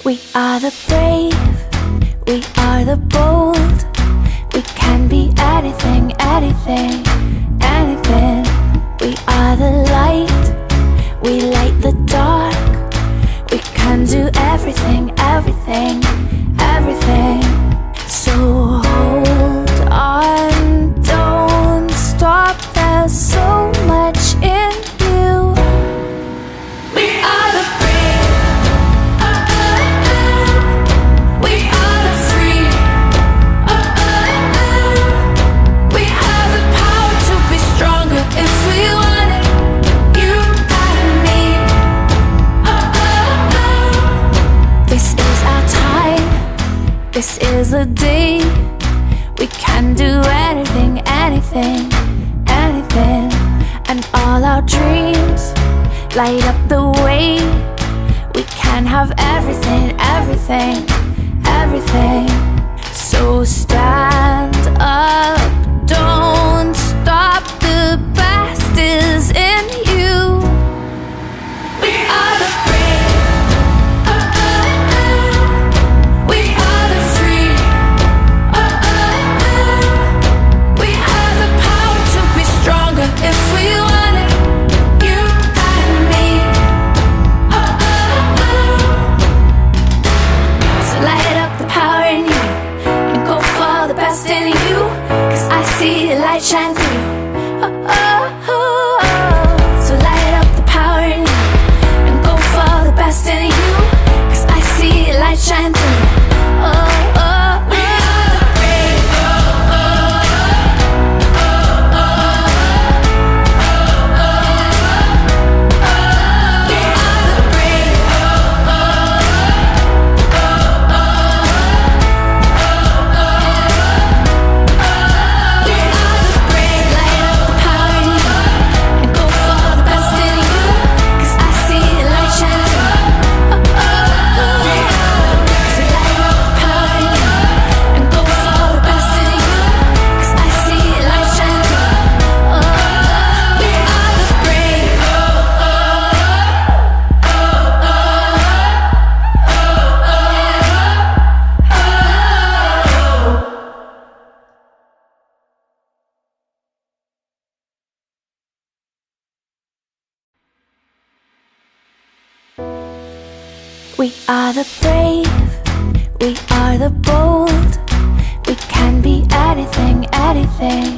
We are the brave, we are the bold. We can be anything, anything, anything. We are the light, we light the dark. We can do everything, everything, everything. So hold on, don't stop, there's so much in you. We are the brave, we are the free, we have the power to be stronger if we want it, you and me. This is our time, this is the day. We can do anything, anything, anything. And all our dreams light up the way. We can have everything, everything, everything. So stand up, don't stop, the best is in you. We are the brave, we are the free, we have the power to be stronger if we want it, you and me. So light up the power in you and go for the best in you, 'cause I see the light shine through. So light up the power in you and go for the best in you, 'cause I see the light shine through. We are the brave, we are the brave, we are the brave. Light up the power in you and go for the best in you, 'cause I see the light shine through. So light up the power in you and go for the best in you, 'cause I see the light shine through. We are the brave. We are the brave, we are the bold. We can be anything, anything,